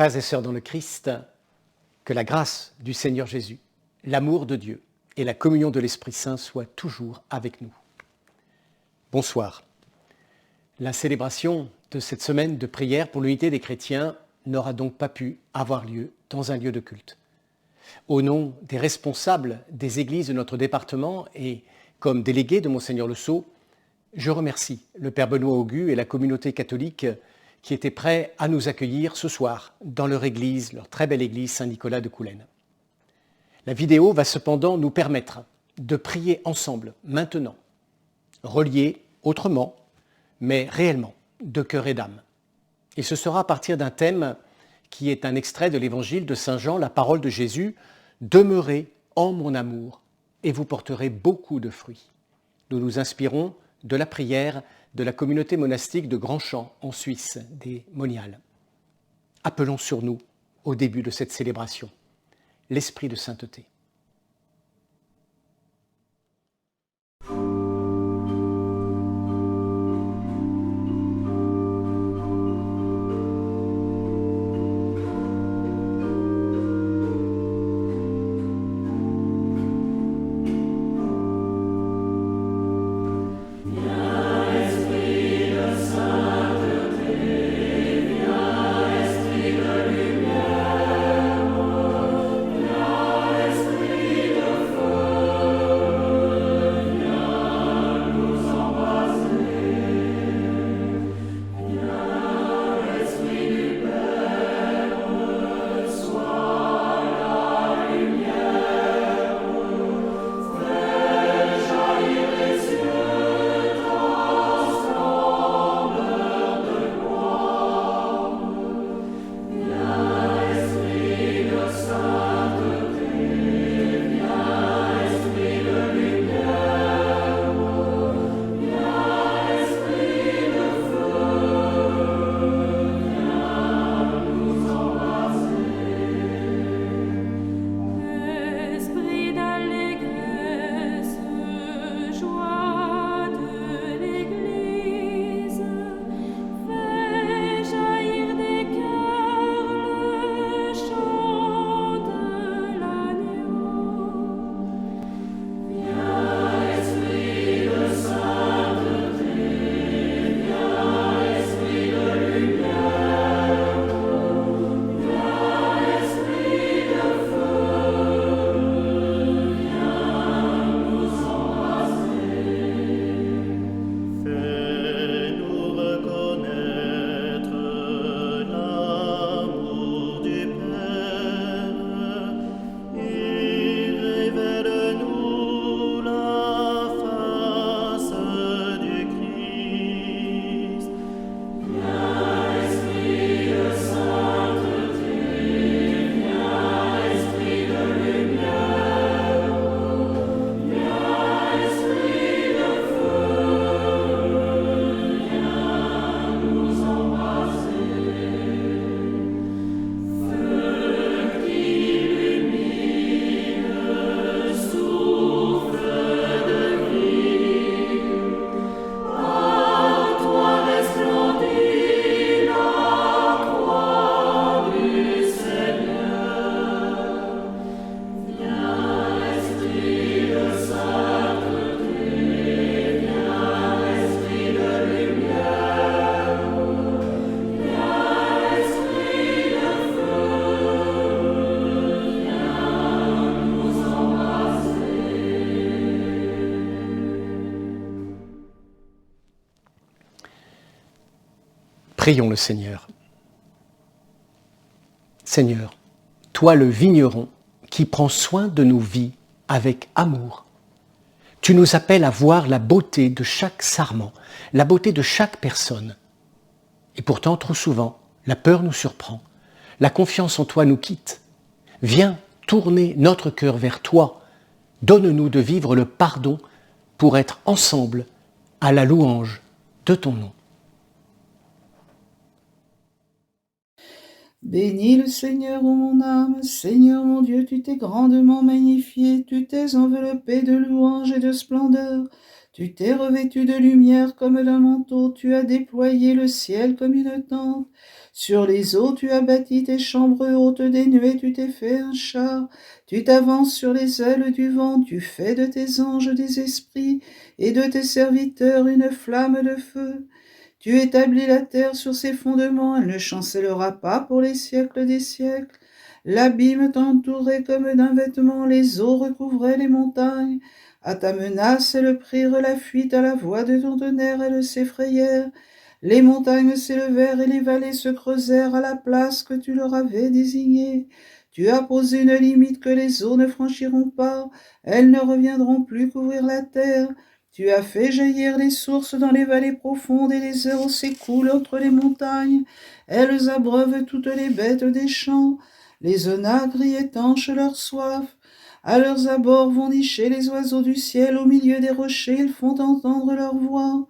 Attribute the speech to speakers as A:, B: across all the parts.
A: Frères et sœurs dans le Christ, que la grâce du Seigneur Jésus, l'amour de Dieu et la communion de l'Esprit Saint soient toujours avec nous. Bonsoir. La célébration de cette semaine de prière pour l'unité des chrétiens n'aura donc pas pu avoir lieu dans un lieu de culte. Au nom des responsables des églises de notre département et comme délégué de Monseigneur Le Sceau, je remercie le Père Benoît Augu et la communauté catholique qui étaient prêts à nous accueillir ce soir dans leur église, leur très belle église Saint-Nicolas de Coulaines. La vidéo va cependant nous permettre de prier ensemble, maintenant, reliés autrement, mais réellement, de cœur et d'âme. Et ce sera à partir d'un thème qui est un extrait de l'évangile de Saint Jean, la parole de Jésus, « Demeurez en mon amour et vous porterez beaucoup de fruits ». Nous nous inspirons de la prière de la communauté monastique de Grandchamp, en Suisse, des Moniales. Appelons sur nous, au début de cette célébration, l'esprit de sainteté. Prions le Seigneur. Seigneur, toi le vigneron qui prends soin de nos vies avec amour, tu nous appelles à voir la beauté de chaque sarment, la beauté de chaque personne. Et pourtant, trop souvent, la peur nous surprend, la confiance en toi nous quitte. Viens tourner notre cœur vers toi, donne-nous de vivre le pardon pour être ensemble à la louange de ton nom.
B: Bénis le Seigneur, ô mon âme, Seigneur mon Dieu, tu t'es grandement magnifié, tu t'es enveloppé de louanges et de splendeur. Tu t'es revêtu de lumière comme d'un manteau, tu as déployé le ciel comme une tente. Sur les eaux tu as bâti tes chambres hautes, des nuées tu t'es fait un char. Tu t'avances sur les ailes du vent, tu fais de tes anges des esprits, et de tes serviteurs une flamme de feu. Tu établis la terre sur ses fondements, elle ne chancellera pas pour les siècles des siècles. L'abîme t'entourait comme d'un vêtement, les eaux recouvraient les montagnes. À ta menace, elles prirent la fuite, à la voix de ton tonnerre, elles s'effrayèrent. Les montagnes s'élevèrent et les vallées se creusèrent à la place que tu leur avais désignée. Tu as posé une limite que les eaux ne franchiront pas, elles ne reviendront plus couvrir la terre. Tu as fait jaillir les sources dans les vallées profondes et les eaux s'écoulent entre les montagnes. Elles abreuvent toutes les bêtes des champs. Les onagres y étanchent leur soif. À leurs abords vont nicher les oiseaux du ciel, au milieu des rochers ils font entendre leur voix.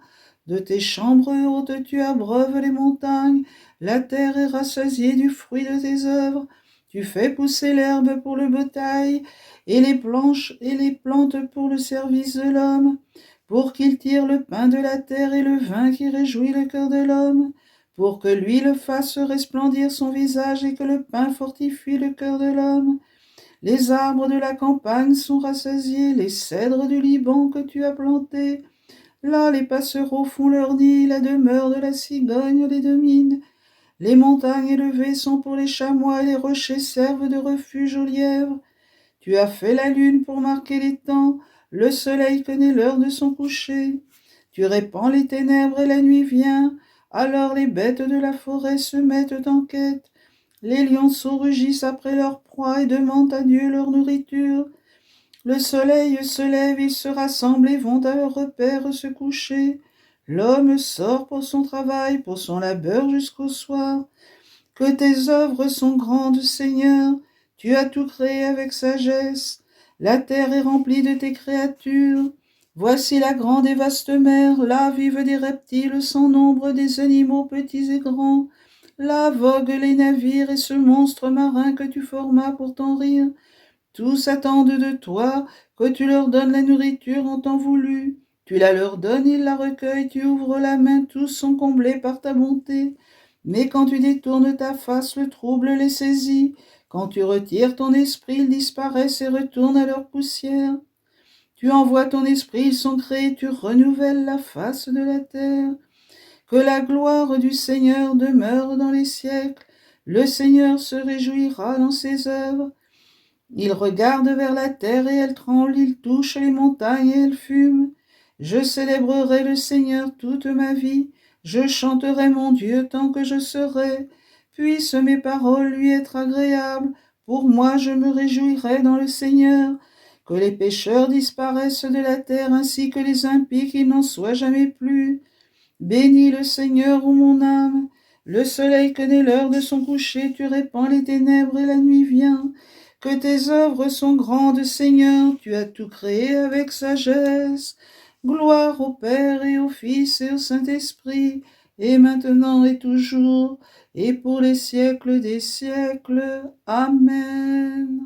B: De tes chambres hautes tu abreuves les montagnes, la terre est rassasiée du fruit de tes œuvres. Tu fais pousser l'herbe pour le bétail, et les plantes pour le service de l'homme, pour qu'il tire le pain de la terre et le vin qui réjouit le cœur de l'homme, pour que l'huile fasse resplendir son visage et que le pain fortifie le cœur de l'homme. Les arbres de la campagne sont rassasiés, les cèdres du Liban que tu as plantés. Là, les passereaux font leur nid, la demeure de la cigogne les domine. Les montagnes élevées sont pour les chamois et les rochers servent de refuge aux lièvres. Tu as fait la lune pour marquer les temps, le soleil connaît l'heure de son coucher. Tu répands les ténèbres et la nuit vient, alors les bêtes de la forêt se mettent en quête. Les lionceaux rugissent après leur proie et demandent à Dieu leur nourriture. Le soleil se lève, ils se rassemblent et vont à leur repère se coucher. L'homme sort pour son travail, pour son labeur jusqu'au soir. Que tes œuvres sont grandes, Seigneur, tu as tout créé avec sagesse. La terre est remplie de tes créatures. Voici la grande et vaste mer, là vivent des reptiles sans nombre, des animaux petits et grands. Là voguent les navires et ce monstre marin que tu formas pour ton rire. Tous attendent de toi que tu leur donnes la nourriture en temps voulu. Tu la leur donnes, ils la recueillent, tu ouvres la main, tous sont comblés par ta bonté. Mais quand tu détournes ta face, le trouble les saisit. Quand tu retires ton esprit, ils disparaissent et retournent à leur poussière. Tu envoies ton esprit, ils sont créés, tu renouvelles la face de la terre. Que la gloire du Seigneur demeure dans les siècles. Le Seigneur se réjouira dans ses œuvres. Il regarde vers la terre et elle tremble, il touche les montagnes et elles fument. Je célébrerai le Seigneur toute ma vie, je chanterai mon Dieu tant que je serai. Puissent mes paroles lui être agréables, pour moi je me réjouirai dans le Seigneur. Que les pécheurs disparaissent de la terre ainsi que les impies, qu'il n'en soit jamais plus. Bénis le Seigneur, ô mon âme. Le soleil connaît l'heure de son coucher, tu répands les ténèbres et la nuit vient. Que tes œuvres sont grandes, Seigneur, tu as tout créé avec sagesse. Gloire au Père et au Fils et au Saint-Esprit, et maintenant et toujours, et pour les siècles des siècles. Amen.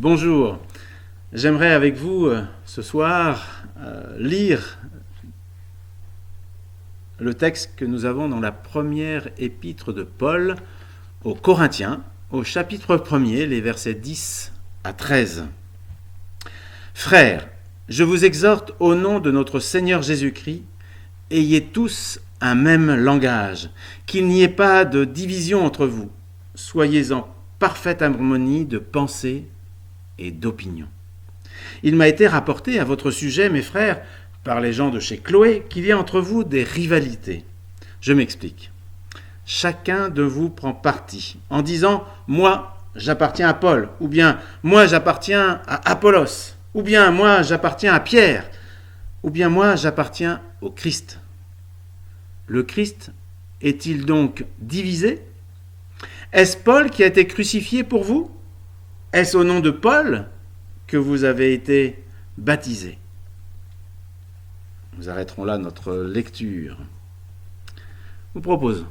C: Bonjour. J'aimerais avec vous ce soir lire le texte que nous avons dans la première épître de Paul aux Corinthiens, au chapitre 1er, les versets 10 à 13. Frères, je vous exhorte au nom de notre Seigneur Jésus-Christ, ayez tous un même langage, qu'il n'y ait pas de division entre vous. Soyez en parfaite harmonie de pensée et d'opinion. Il m'a été rapporté à votre sujet, mes frères, par les gens de chez Chloé, qu'il y a entre vous des rivalités. Je m'explique. Chacun de vous prend parti en disant « Moi, j'appartiens à Paul » ou bien « Moi, j'appartiens à Apollos » ou bien « Moi, j'appartiens à Pierre » ou bien « Moi, j'appartiens au Christ ». Le Christ est-il donc divisé ? Est-ce Paul qui a été crucifié pour vous ? Est-ce au nom de Paul que vous avez été baptisés ? Nous arrêterons là notre lecture. Je vous propose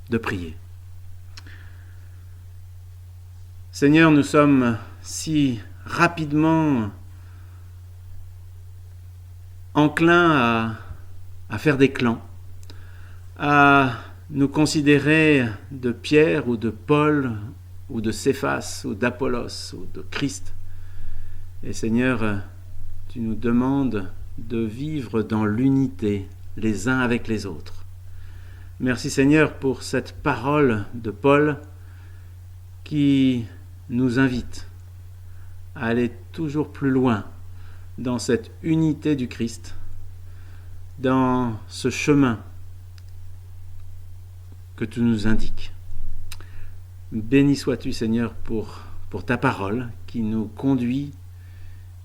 C: de prier. Seigneur, nous sommes si rapidement enclins à faire des clans, à nous considérer de Pierre ou de Paul ou de Céphas ou d'Apollos ou de Christ. Et Seigneur, tu nous demandes de vivre dans l'unité les uns avec les autres. Merci Seigneur pour cette parole de Paul qui nous invite à aller toujours plus loin dans cette unité du Christ, dans ce chemin que tu nous indiques. Béni sois-tu Seigneur pour ta parole qui nous conduit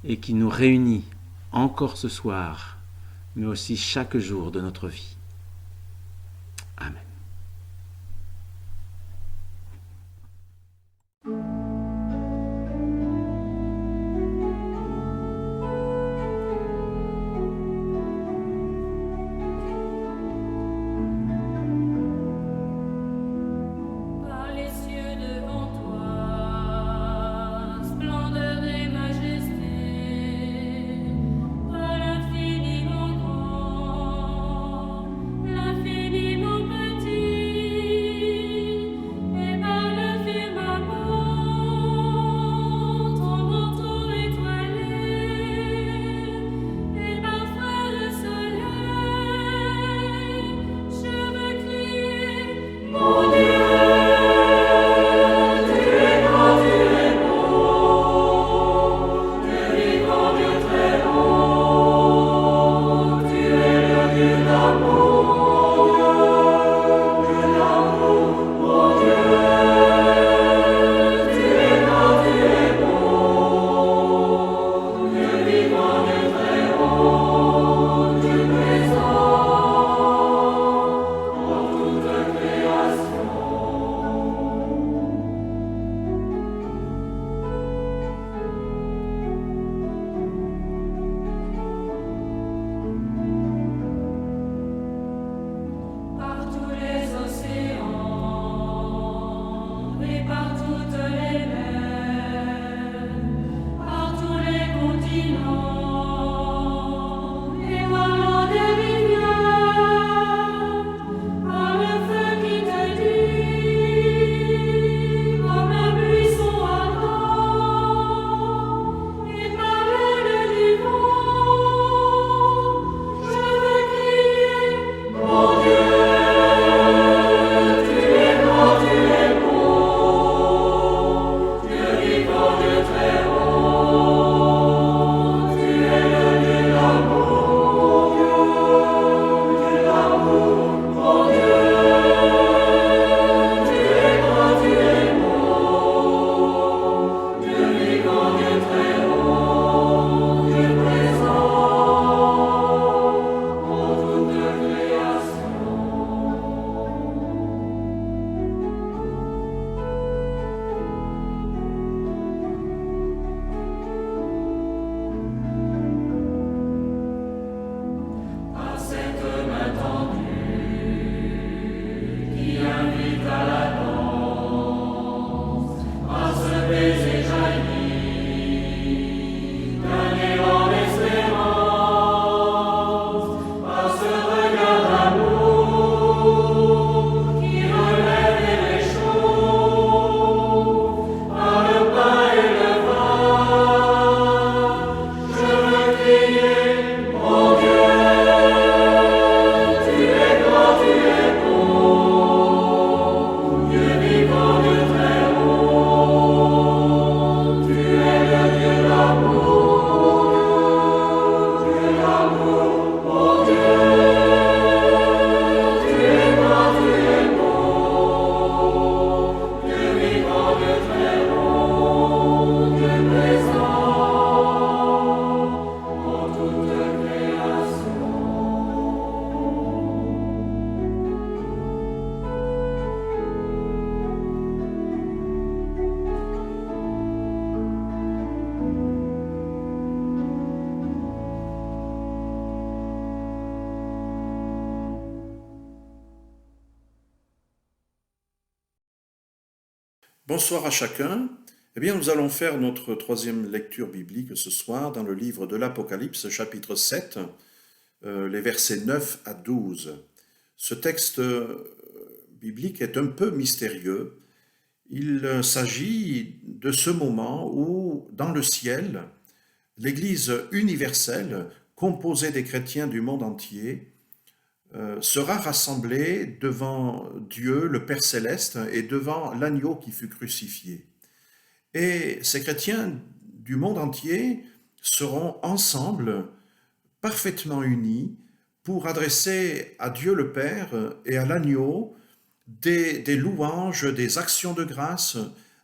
C: et qui nous réunit encore ce soir, mais aussi chaque jour de notre vie. Amen.
D: Bonsoir à chacun. Eh bien, nous allons faire notre troisième lecture biblique ce soir dans le livre de l'Apocalypse, chapitre 7, les versets 9 à 12. Ce texte biblique est un peu mystérieux. Il s'agit de ce moment où, dans le ciel, l'Église universelle, composée des chrétiens du monde entier, sera rassemblée devant Dieu, le Père céleste, et devant l'agneau qui fut crucifié. Et ces chrétiens du monde entier seront ensemble, parfaitement unis, pour adresser à Dieu le Père et à l'agneau des louanges, des actions de grâce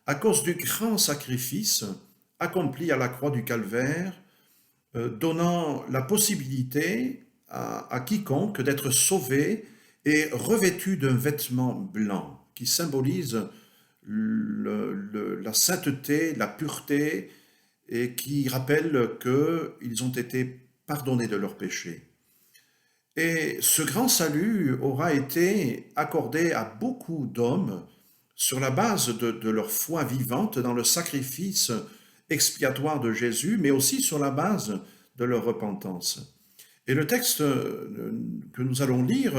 D: à cause du grand sacrifice accompli à la croix du Calvaire, donnant la possibilité à quiconque d'être sauvé et revêtu d'un vêtement blanc qui symbolise la sainteté, la pureté, et qui rappelle qu'ils ont été pardonnés de leurs péchés. Et ce grand salut aura été accordé à beaucoup d'hommes sur la base de leur foi vivante dans le sacrifice expiatoire de Jésus, mais aussi sur la base de leur repentance. Et le texte que nous allons lire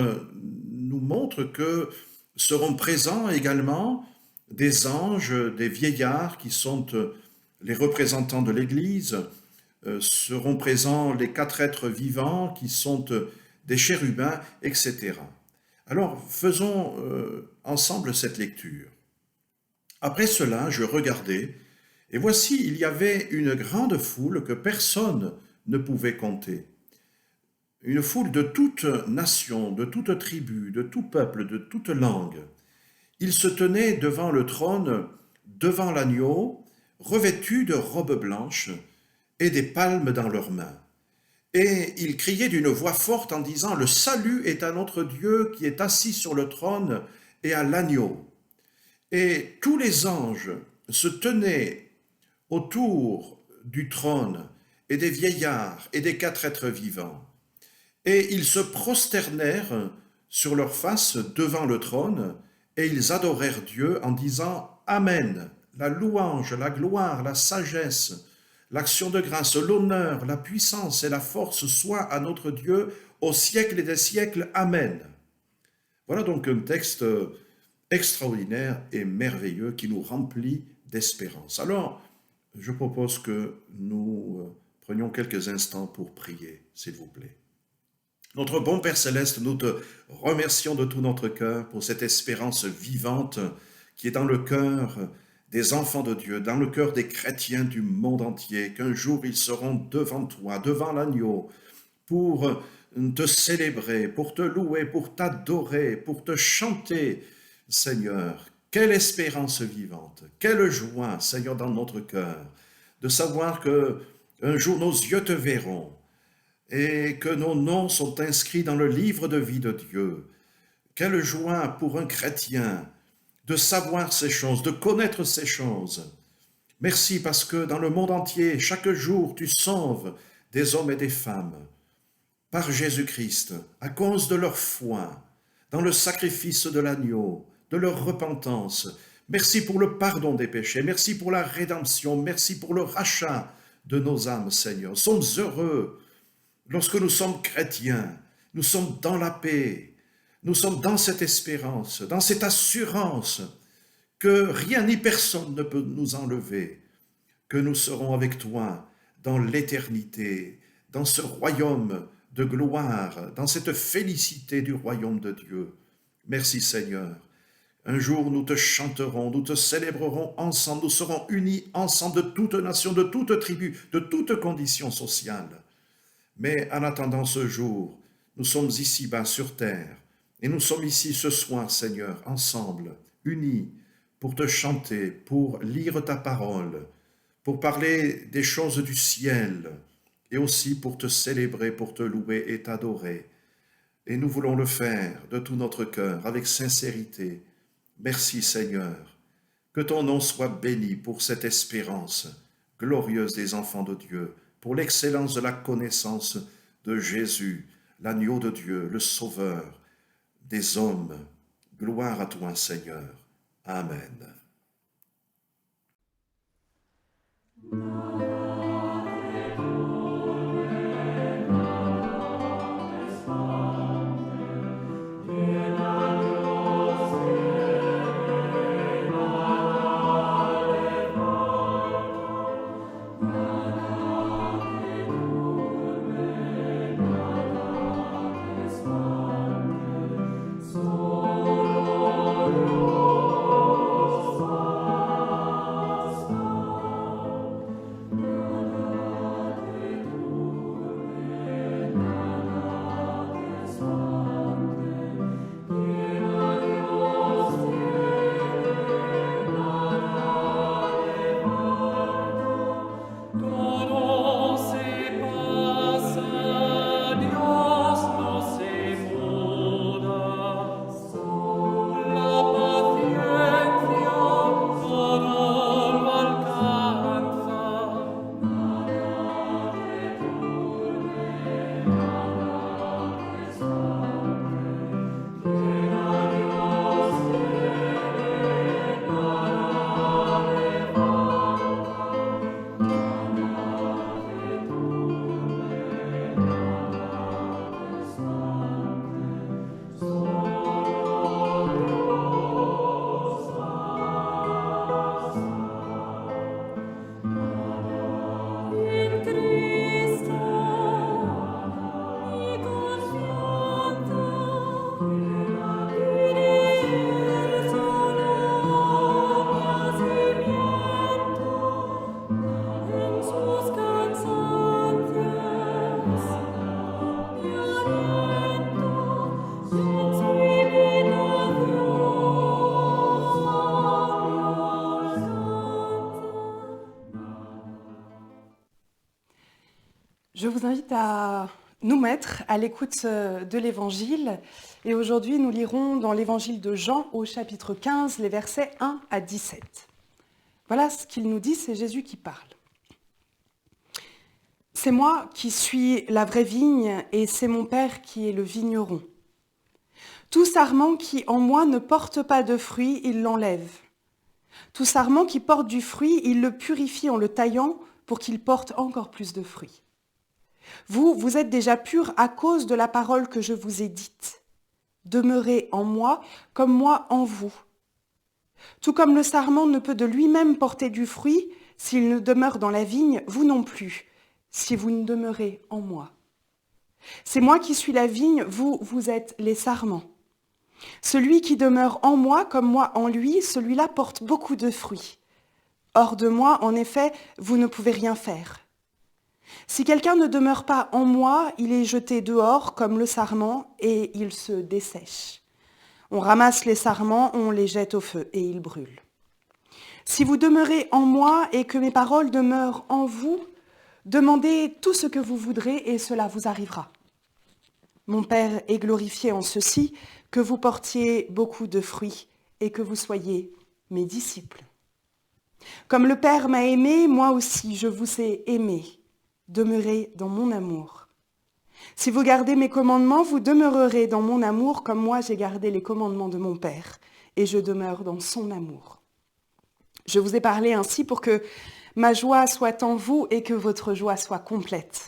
D: nous montre que seront présents également des anges, des vieillards qui sont les représentants de l'Église, seront présents les quatre êtres vivants qui sont des chérubins, etc. Alors, faisons ensemble cette lecture. Après cela, je regardai, et voici, il y avait une grande foule que personne ne pouvait compter. Une foule de toute nation, de toute tribu, de tout peuple, de toute langue. Ils se tenaient devant le trône, devant l'agneau, revêtus de robes blanches et des palmes dans leurs mains. Et ils criaient d'une voix forte en disant « Le salut est à notre Dieu qui est assis sur le trône et à l'agneau. » Et tous les anges se tenaient autour du trône et des vieillards et des quatre êtres vivants. Et ils se prosternèrent sur leurs faces devant le trône et ils adorèrent Dieu en disant « Amen ». La louange, la gloire, la sagesse, l'action de grâce, l'honneur, la puissance et la force soient à notre Dieu au siècle et des siècles. Amen. Voilà donc un texte extraordinaire et merveilleux qui nous remplit d'espérance. Alors, je propose que nous prenions quelques instants pour prier, s'il vous plaît. Notre bon Père Céleste, nous te remercions de tout notre cœur pour cette espérance vivante qui est dans le cœur des enfants de Dieu, dans le cœur des chrétiens du monde entier, qu'un jour ils seront devant toi, devant l'agneau, pour te célébrer, pour te louer, pour t'adorer, pour te chanter, Seigneur. Quelle espérance vivante, quelle joie, Seigneur, dans notre cœur, de savoir que un jour nos yeux te verront et que nos noms sont inscrits dans le livre de vie de Dieu. Quelle joie pour un chrétien de savoir ces choses, de connaître ces choses. Merci parce que dans le monde entier, chaque jour, tu sauves des hommes et des femmes par Jésus-Christ, à cause de leur foi, dans le sacrifice de l'agneau, de leur repentance. Merci pour le pardon des péchés, merci pour la rédemption, merci pour le rachat de nos âmes, Seigneur. Nous sommes heureux lorsque nous sommes chrétiens, nous sommes dans la paix, nous sommes dans cette espérance, dans cette assurance que rien ni personne ne peut nous enlever, que nous serons avec toi dans l'éternité, dans ce royaume de gloire, dans cette félicité du royaume de Dieu. Merci Seigneur. Un jour nous te chanterons, nous te célébrerons ensemble, nous serons unis ensemble de toute nation, de toute tribu, de toute condition sociale. Mais en attendant ce jour, nous sommes ici-bas sur terre, et nous sommes ici ce soir, Seigneur, ensemble, unis, pour te chanter, pour lire ta parole, pour parler des choses du ciel, et aussi pour te célébrer, pour te louer et t'adorer. Et nous voulons le faire de tout notre cœur, avec sincérité. Merci, Seigneur. Que ton nom soit béni pour cette espérance glorieuse des enfants de Dieu, pour l'excellence de la connaissance de Jésus, l'agneau de Dieu, le Sauveur des hommes. Gloire à toi, Seigneur. Amen.
E: Je vous invite à nous mettre à l'écoute de l'Évangile. Et aujourd'hui, nous lirons dans l'Évangile de Jean au chapitre 15, les versets 1 à 17. Voilà ce qu'il nous dit, c'est Jésus qui parle. « C'est moi qui suis la vraie vigne et c'est mon Père qui est le vigneron. Tout sarment qui en moi ne porte pas de fruit, il l'enlève. Tout sarment qui porte du fruit, il le purifie en le taillant pour qu'il porte encore plus de fruits. Vous, vous êtes déjà purs à cause de la parole que je vous ai dite. Demeurez en moi comme moi en vous. Tout comme le sarment ne peut de lui-même porter du fruit s'il ne demeure dans la vigne, vous non plus, si vous ne demeurez en moi. C'est moi qui suis la vigne, vous, vous êtes les sarments. Celui qui demeure en moi comme moi en lui, celui-là porte beaucoup de fruits. Hors de moi, en effet, vous ne pouvez rien faire. Si quelqu'un ne demeure pas en moi, il est jeté dehors comme le sarment et il se dessèche. On ramasse les sarments, on les jette au feu et ils brûlent. Si vous demeurez en moi et que mes paroles demeurent en vous, demandez tout ce que vous voudrez et cela vous arrivera. Mon Père est glorifié en ceci, que vous portiez beaucoup de fruits et que vous soyez mes disciples. Comme le Père m'a aimé, moi aussi je vous ai aimé. Demeurez dans mon amour. Si vous gardez mes commandements, vous demeurerez dans mon amour comme moi j'ai gardé les commandements de mon Père et je demeure dans son amour. Je vous ai parlé ainsi pour que ma joie soit en vous et que votre joie soit complète.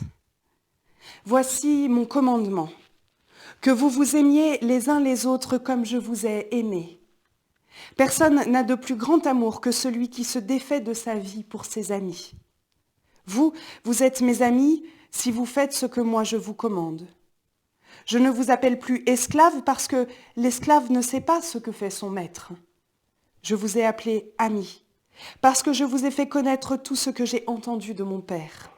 E: Voici mon commandement, que vous vous aimiez les uns les autres comme je vous ai aimés. Personne n'a de plus grand amour que celui qui se défait de sa vie pour ses amis. Vous, vous êtes mes amis si vous faites ce que moi je vous commande. Je ne vous appelle plus esclave parce que l'esclave ne sait pas ce que fait son maître. Je vous ai appelé amis parce que je vous ai fait connaître tout ce que j'ai entendu de mon Père.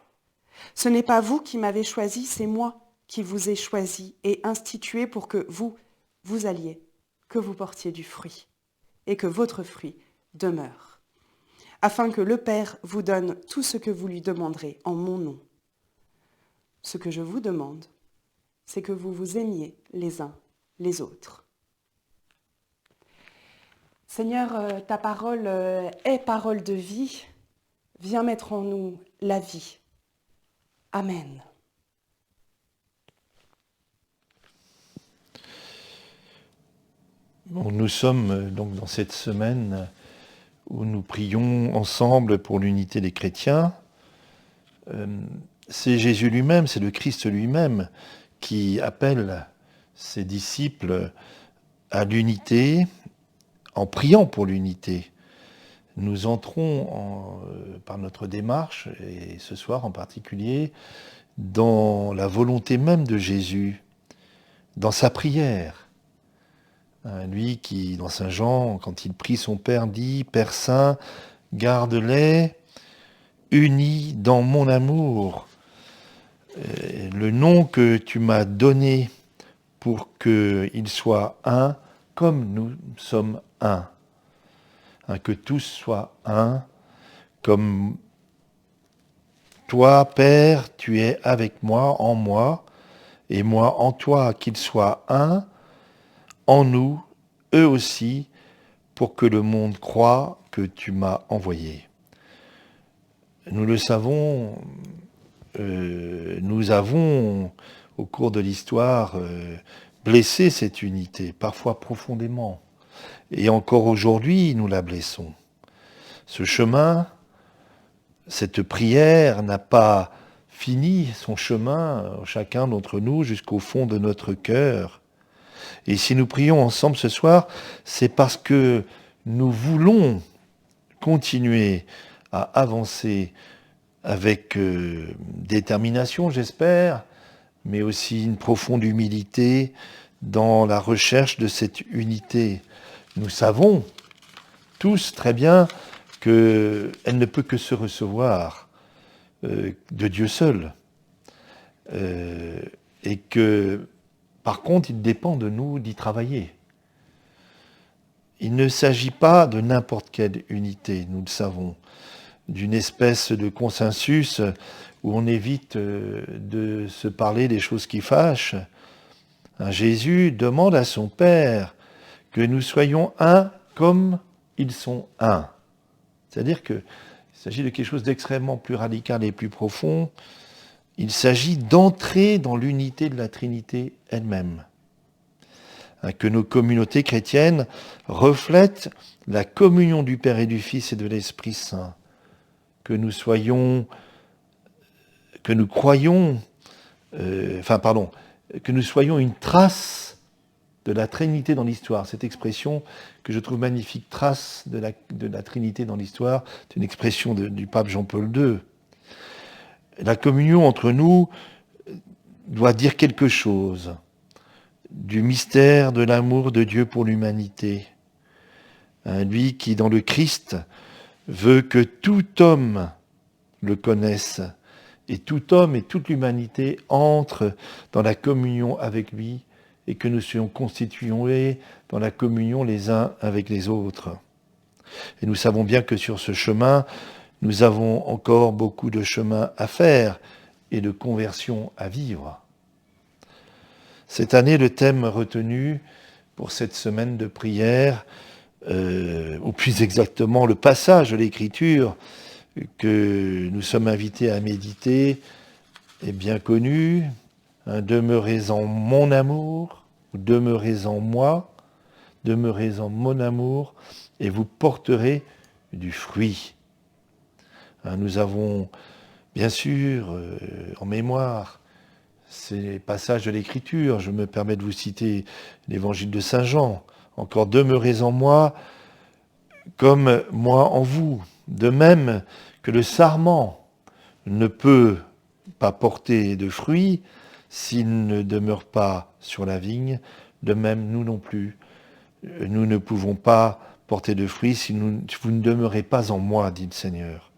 E: Ce n'est pas vous qui m'avez choisi, c'est moi qui vous ai choisi et institué pour que vous alliez, que vous portiez du fruit et que votre fruit demeure, afin que le Père vous donne tout ce que vous lui demanderez en mon nom. Ce que je vous demande, c'est que vous vous aimiez les uns les autres. Seigneur, ta parole est parole de vie. Viens mettre en nous la vie. Amen.
F: Bon, nous sommes donc dans cette semaine où nous prions ensemble pour l'unité des chrétiens, c'est Jésus lui-même, c'est le Christ lui-même qui appelle ses disciples à l'unité en priant pour l'unité. Nous entrons par notre démarche, et ce soir en particulier, dans la volonté même de Jésus, dans sa prière. Lui qui, dans Saint Jean, quand il prie son Père, dit « Père Saint, garde-les unis dans mon amour. Le nom que tu m'as donné pour qu'ils soient un, comme nous sommes un. » Que tous soient un, comme toi, Père, tu es avec moi, et moi en toi, qu'ils soient un, en nous, eux aussi, pour que le monde croie que tu m'as envoyé. Nous le savons, nous avons, au cours de l'histoire, blessé cette unité, parfois profondément. Et encore aujourd'hui, nous la blessons. Ce chemin, cette prière n'a pas fini son chemin, chacun d'entre nous, jusqu'au fond de notre cœur. Et si nous prions ensemble ce soir, c'est parce que nous voulons continuer à avancer avec détermination, j'espère, mais aussi une profonde humilité dans la recherche de cette unité. Nous savons tous très bien qu'elle ne peut que se recevoir de Dieu seul. Et que, par contre, il dépend de nous d'y travailler. Il ne s'agit pas de n'importe quelle unité, nous le savons, d'une espèce de consensus où on évite de se parler des choses qui fâchent. Jésus demande à son Père que nous soyons un comme ils sont un. C'est-à-dire qu'il s'agit de quelque chose d'extrêmement plus radical et plus profond. Il s'agit d'entrer dans l'unité de la Trinité elle-même. Que nos communautés chrétiennes reflètent la communion du Père et du Fils et de l'Esprit Saint. Que nous croyons, que nous soyons une trace de la Trinité dans l'histoire. Cette expression que je trouve magnifique, trace de la Trinité dans l'histoire, c'est une expression du pape Jean-Paul II. La communion entre nous doit dire quelque chose du mystère de l'amour de Dieu pour l'humanité. Lui qui, dans le Christ, veut que tout homme le connaisse, et tout homme et toute l'humanité entrent dans la communion avec lui, et que nous soyons constitués dans la communion les uns avec les autres. Et nous savons bien que sur ce chemin, nous avons encore beaucoup de chemin à faire et de conversion à vivre. Cette année, le thème retenu pour cette semaine de prière, ou plus exactement le passage de l'Écriture que nous sommes invités à méditer, est bien connu. Demeurez en mon amour, ou demeurez en moi, demeurez en mon amour, et vous porterez du fruit. Nous avons, bien sûr, en mémoire ces passages de l'Écriture. Je me permets de vous citer l'Évangile de Saint Jean. Encore, demeurez en moi, comme moi en vous. De même que le sarment ne peut pas porter de fruits s'il ne demeure pas sur la vigne, de même nous non plus. Nous ne pouvons pas porter de fruits si vous ne demeurez pas en moi, dit le Seigneur.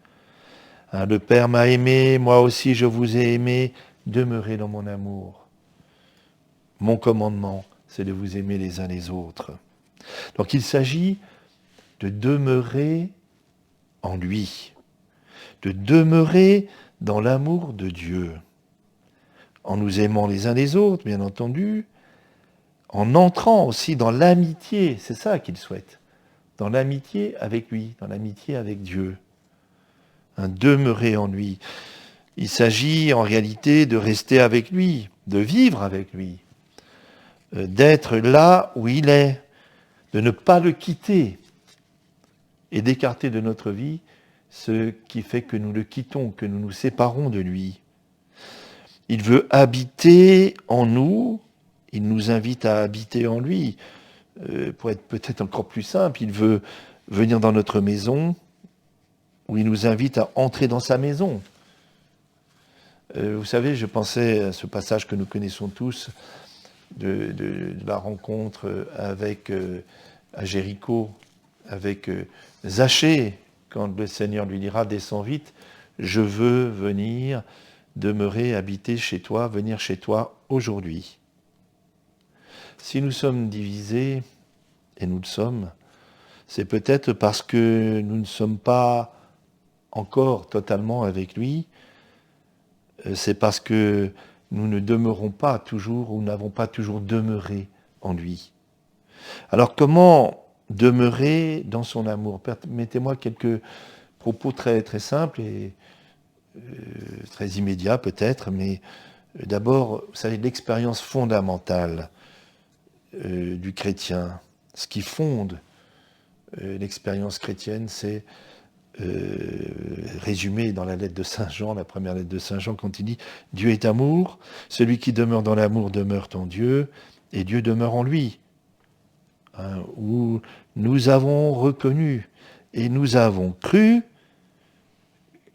F: Le Père m'a aimé, moi aussi je vous ai aimé, demeurez dans mon amour. Mon commandement, c'est de vous aimer les uns les autres. Donc il s'agit de demeurer en lui, de demeurer dans l'amour de Dieu, en nous aimant les uns les autres, bien entendu, en entrant aussi dans l'amitié, c'est ça qu'il souhaite, dans l'amitié avec lui, dans l'amitié avec Dieu. Demeurer en lui. Il s'agit en réalité de rester avec lui, de vivre avec lui, d'être là où il est, de ne pas le quitter. et d'écarter de notre vie ce qui fait que nous le quittons, que nous nous séparons de lui. Il veut habiter en nous, il nous invite à habiter en lui. Pour être peut-être encore plus simple, il veut venir dans notre maison, où il nous invite à entrer dans sa maison. Vous savez, je pensais à ce passage que nous connaissons tous, de la rencontre avec, à Jéricho, avec Zachée, quand le Seigneur lui dira « Descends vite, je veux venir demeurer, habiter chez toi, venir chez toi aujourd'hui. » Si nous sommes divisés, et nous le sommes, c'est peut-être parce que nous ne sommes pas encore totalement avec lui, c'est parce que nous ne demeurons pas toujours, ou n'avons pas toujours demeuré en lui. Alors comment demeurer dans son amour? Permettez-moi quelques propos très, très simples et très immédiats peut-être, mais d'abord, vous savez, l'expérience fondamentale du chrétien, ce qui fonde l'expérience chrétienne, c'est résumé dans la lettre de Saint Jean, la première lettre de Saint Jean, quand il dit « Dieu est amour, celui qui demeure dans l'amour demeure en Dieu, et Dieu demeure en lui. » Où nous avons reconnu et nous avons cru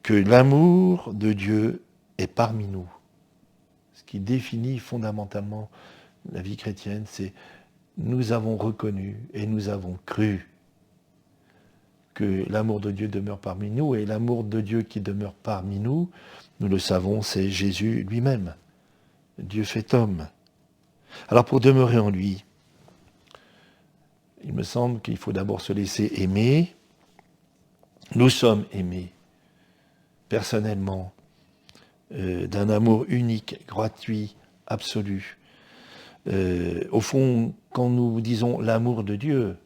F: que l'amour de Dieu est parmi nous. Ce qui définit fondamentalement la vie chrétienne, c'est nous avons reconnu et nous avons cru que l'amour de Dieu demeure parmi nous, et l'amour de Dieu qui demeure parmi nous, nous le savons, c'est Jésus lui-même, Dieu fait homme. Alors pour demeurer en lui, il me semble qu'il faut d'abord se laisser aimer. Nous sommes aimés personnellement, d'un amour unique, gratuit, absolu. Au fond, quand nous disons l'amour de Dieu,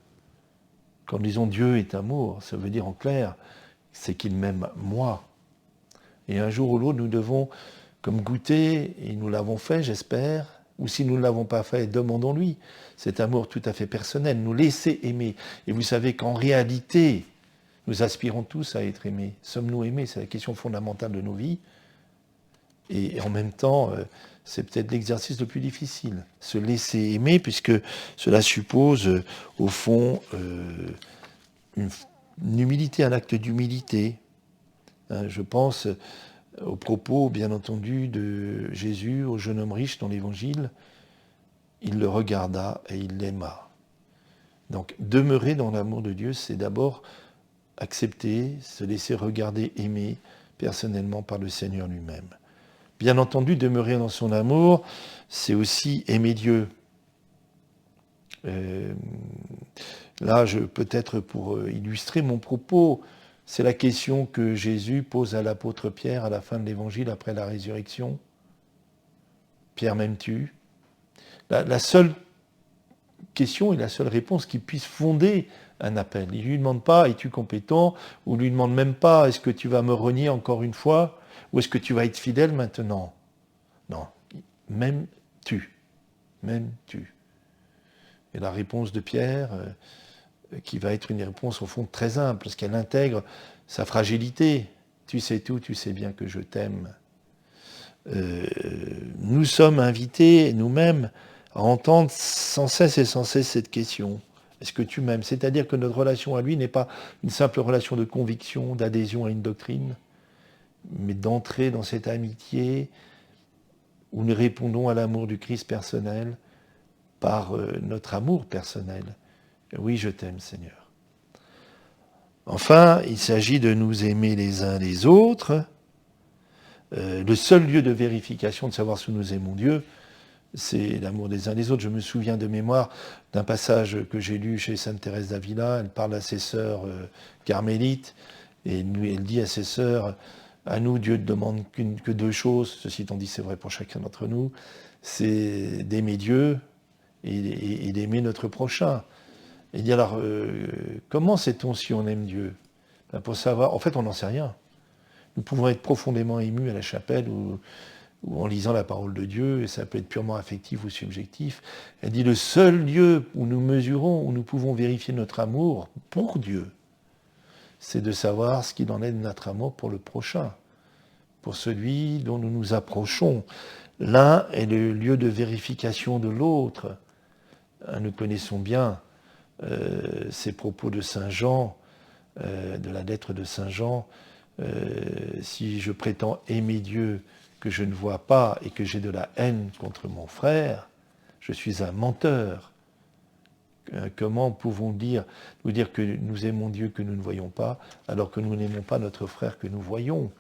F: quand nous disons Dieu est amour, ça veut dire en clair, c'est qu'il m'aime moi. Et un jour ou l'autre, nous devons comme goûter, et nous l'avons fait, j'espère, ou si nous ne l'avons pas fait, demandons-lui cet amour tout à fait personnel, nous laisser aimer. Et vous savez qu'en réalité, nous aspirons tous à être aimés. Sommes-nous aimés? C'est la question fondamentale de nos vies. Et en même temps, c'est peut-être l'exercice le plus difficile, se laisser aimer, puisque cela suppose, au fond, une humilité, un acte d'humilité. Je pense aux propos, bien entendu, de Jésus au jeune homme riche dans l'Évangile. Il le regarda et il l'aima. Donc, demeurer dans l'amour de Dieu, c'est d'abord accepter, se laisser regarder, aimer personnellement par le Seigneur lui-même. Bien entendu, demeurer dans son amour, c'est aussi aimer Dieu. Là, peut-être pour illustrer mon propos, c'est la question que Jésus pose à l'apôtre Pierre à la fin de l'Évangile après la résurrection. Pierre, m'aimes-tu? La seule question et la seule réponse qui puisse fonder un appel. Il ne lui demande pas, es-tu compétent? Ou il ne lui demande même pas, est-ce que tu vas me renier encore une fois? Ou est-ce que tu vas être fidèle maintenant? Non, m'aimes-tu? M'aimes-tu? Et la réponse de Pierre, qui va être une réponse au fond très simple, parce qu'elle intègre sa fragilité. Tu sais tout, tu sais bien que je t'aime. Nous sommes invités, nous-mêmes, à entendre sans cesse et sans cesse cette question. Est-ce que tu m'aimes? C'est-à-dire que notre relation à lui n'est pas une simple relation de conviction, d'adhésion à une doctrine, mais d'entrer dans cette amitié où nous répondons à l'amour du Christ personnel par notre amour personnel. Oui, je t'aime, Seigneur. Enfin, il s'agit de nous aimer les uns les autres. Le seul lieu de vérification de savoir si nous aimons Dieu, c'est l'amour des uns des autres. Je me souviens de mémoire d'un passage que j'ai lu chez Sainte Thérèse d'Avila. Elle parle à ses sœurs carmélites, et elle dit à ses sœurs, à nous, Dieu ne demande que deux choses, ceci étant dit, c'est vrai pour chacun d'entre nous, c'est d'aimer Dieu et d'aimer notre prochain. Et dit alors, comment sait-on si on aime Dieu? Pour savoir, en fait, on n'en sait rien. Nous pouvons être profondément émus à la chapelle ou en lisant la parole de Dieu, et ça peut être purement affectif ou subjectif. Elle dit, le seul lieu où nous mesurons, où nous pouvons vérifier notre amour pour Dieu, c'est de savoir ce qu'il en est de notre amour pour le prochain, pour celui dont nous nous approchons. L'un est le lieu de vérification de l'autre. Nous connaissons bien ces propos de Saint Jean, de la lettre de Saint Jean. Si je prétends aimer Dieu que je ne vois pas et que j'ai de la haine contre mon frère, je suis un menteur. Comment pouvons-nous dire que nous aimons Dieu que nous ne voyons pas, alors que nous n'aimons pas notre frère que nous voyons?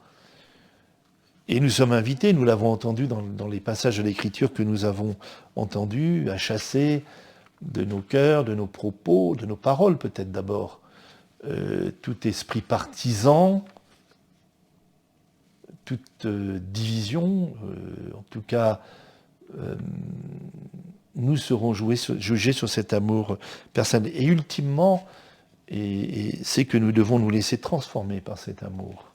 F: Et nous sommes invités, nous l'avons entendu dans les passages de l'Écriture que nous avons entendus, à chasser de nos cœurs, de nos propos, de nos paroles peut-être d'abord, tout esprit partisan, toute division, en tout cas, nous serons jugés sur cet amour personnel. Et ultimement, c'est que nous devons nous laisser transformer par cet amour.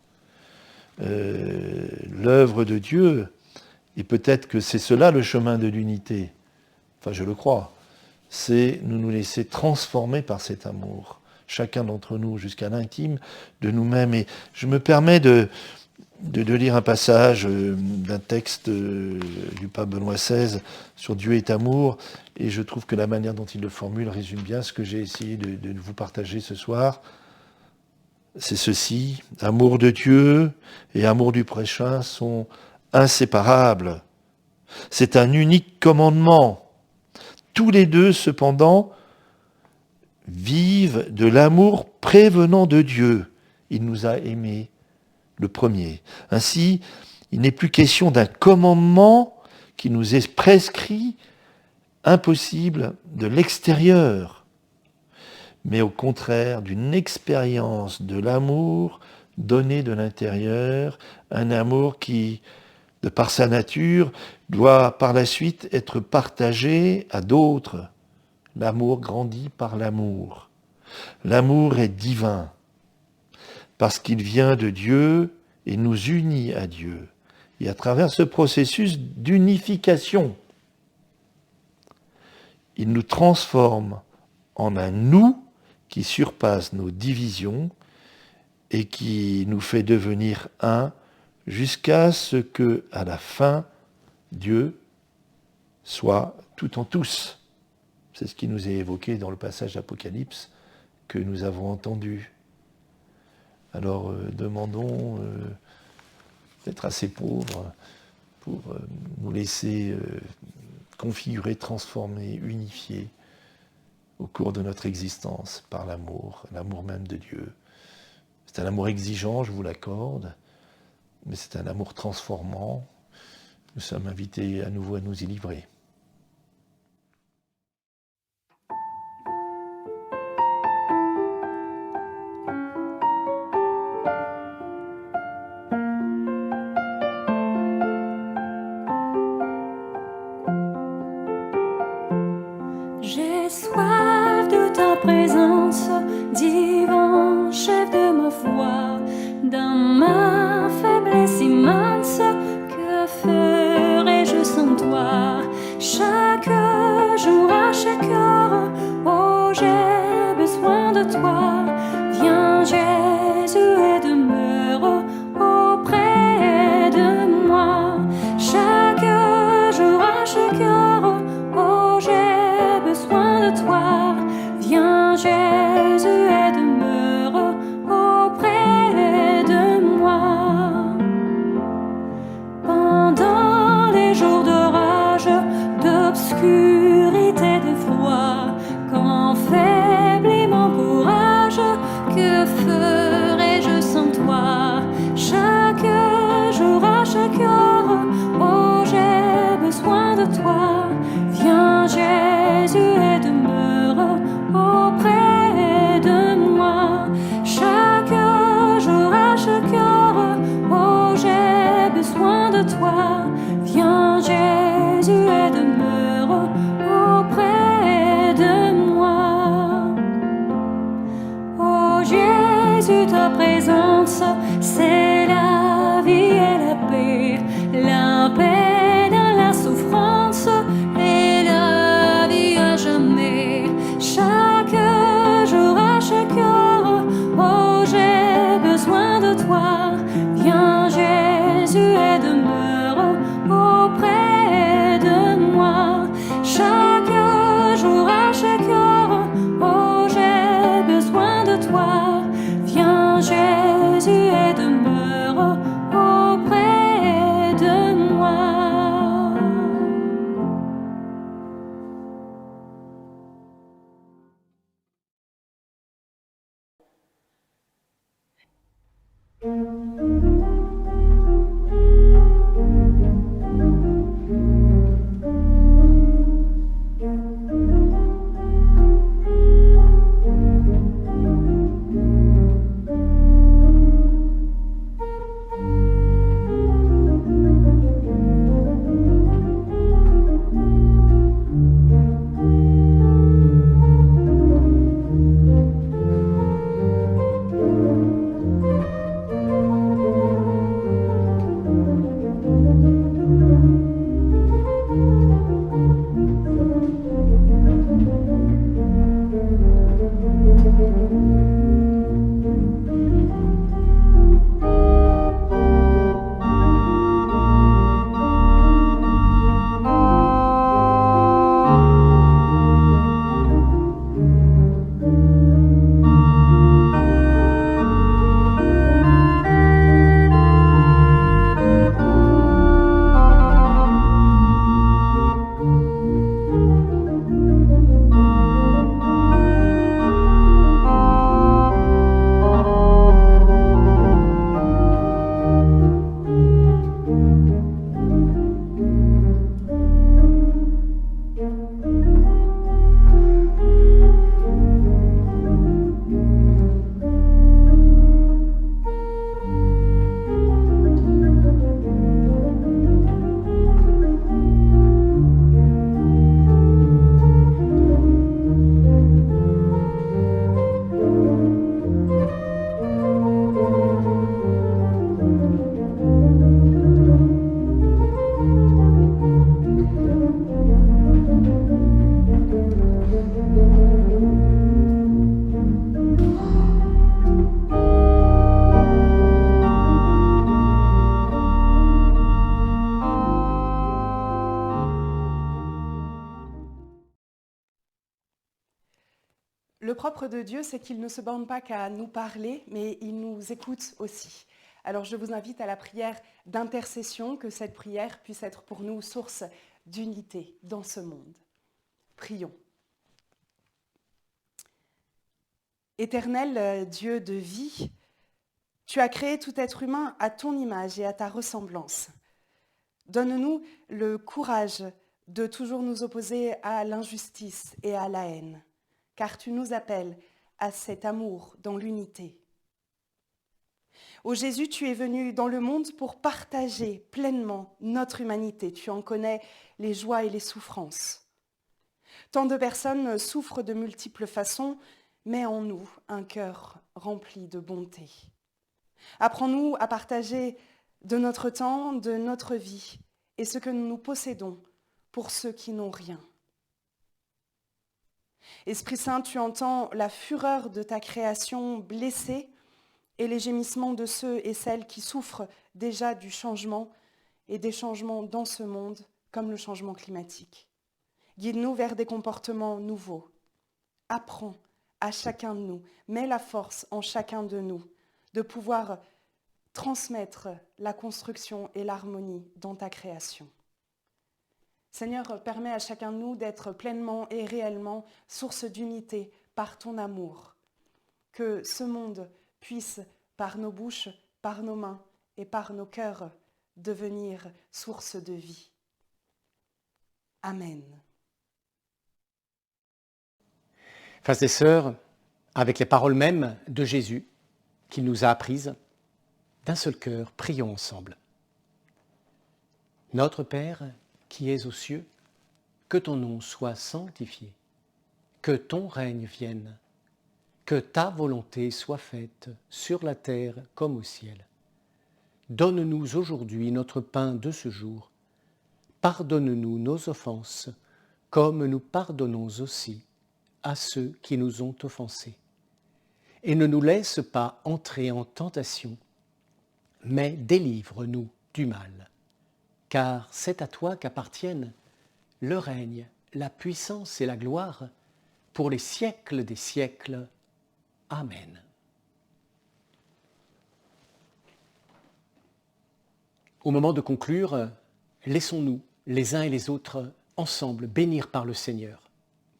F: L'œuvre de Dieu, et peut-être que c'est cela le chemin de l'unité, enfin je le crois, c'est nous laisser transformer par cet amour, chacun d'entre nous jusqu'à l'intime de nous-mêmes. Et je me permets de lire un passage d'un texte du pape Benoît XVI sur Dieu est amour, et je trouve que la manière dont il le formule résume bien ce que j'ai essayé de vous partager ce soir. C'est ceci: amour de Dieu et amour du prochain sont inséparables. C'est un unique commandement. Tous les deux, cependant, vivent de l'amour prévenant de Dieu. Il nous a aimés, le premier. Ainsi, il n'est plus question d'un commandement qui nous est prescrit, impossible de l'extérieur, mais au contraire d'une expérience de l'amour donné de l'intérieur, un amour qui, de par sa nature, doit par la suite être partagé à d'autres. L'amour grandit par l'amour. L'amour est divin, parce qu'il vient de Dieu et nous unit à Dieu. Et à travers ce processus d'unification, il nous transforme en un nous qui surpasse nos divisions et qui nous fait devenir un jusqu'à ce que, à la fin, Dieu soit tout en tous. C'est ce qui nous est évoqué dans le passage d'Apocalypse que nous avons entendu. Alors demandons d'être assez pauvres pour nous laisser configurer, transformer, unifier au cours de notre existence par l'amour même de Dieu. C'est un amour exigeant, je vous l'accorde, mais c'est un amour transformant. Nous sommes invités à nouveau à nous y livrer.
G: J'ai soif de ta présence, divin chef de ma foi, dans ma faiblesse immense, que ferais-je sans toi? Chaque jour, à chaque heure, oh j'ai besoin de toi. Viens Jésus et demeure auprès de moi. Chaque jour, à chaque heure, oh j'ai besoin de toi. Viens Jésus et demeure auprès de moi. Pendant les jours d'orage, d'obscurité, de froid, quand faiblit mon courage, que ferais-je sans toi? Chaque jour, à chaque heure, oh j'ai besoin de toi. Viens Jésus et demeure auprès
E: Le propre de Dieu, c'est qu'il ne se borne pas qu'à nous parler, mais il nous écoute aussi. Alors je vous invite à la prière d'intercession, que cette prière puisse être pour nous source d'unité dans ce monde. Prions. Éternel Dieu de vie, tu as créé tout être humain à ton image et à ta ressemblance. Donne-nous le courage de toujours nous opposer à l'injustice et à la haine, car tu nous appelles à cet amour dans l'unité. Ô Jésus, tu es venu dans le monde pour partager pleinement notre humanité. Tu en connais les joies et les souffrances. Tant de personnes souffrent de multiples façons, mais en nous un cœur rempli de bonté. Apprends-nous à partager de notre temps, de notre vie et ce que nous possédons pour ceux qui n'ont rien. Esprit Saint, tu entends la fureur de ta création blessée et les gémissements de ceux et celles qui souffrent déjà du changement et des changements dans ce monde, comme le changement climatique. Guide-nous vers des comportements nouveaux. Apprends à chacun de nous, mets la force en chacun de nous de pouvoir transmettre la construction et l'harmonie dans ta création. Seigneur, permets à chacun de nous d'être pleinement et réellement source d'unité par ton amour. Que ce monde puisse, par nos bouches, par nos mains et par nos cœurs, devenir source de vie. Amen.
A: Frères et sœurs, avec les paroles mêmes de Jésus qu'il nous a apprises, d'un seul cœur, prions ensemble. Notre Père, qui es aux cieux, que ton nom soit sanctifié, que ton règne vienne, que ta volonté soit faite sur la terre comme au ciel. Donne-nous aujourd'hui notre pain de ce jour. Pardonne-nous nos offenses, comme nous pardonnons aussi à ceux qui nous ont offensés. Et ne nous laisse pas entrer en tentation, mais délivre-nous du mal. Car c'est à toi qu'appartiennent le règne, la puissance et la gloire pour les siècles des siècles. Amen. Au moment de conclure, laissons-nous, les uns et les autres, ensemble, bénir par le Seigneur,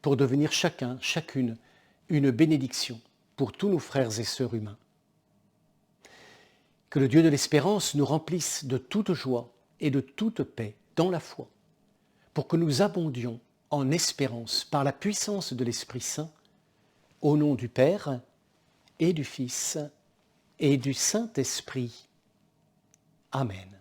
A: pour devenir chacun, chacune, une bénédiction pour tous nos frères et sœurs humains. Que le Dieu de l'espérance nous remplisse de toute joie et de toute paix dans la foi, pour que nous abondions en espérance par la puissance de l'Esprit Saint, au nom du Père et du Fils et du Saint-Esprit. Amen.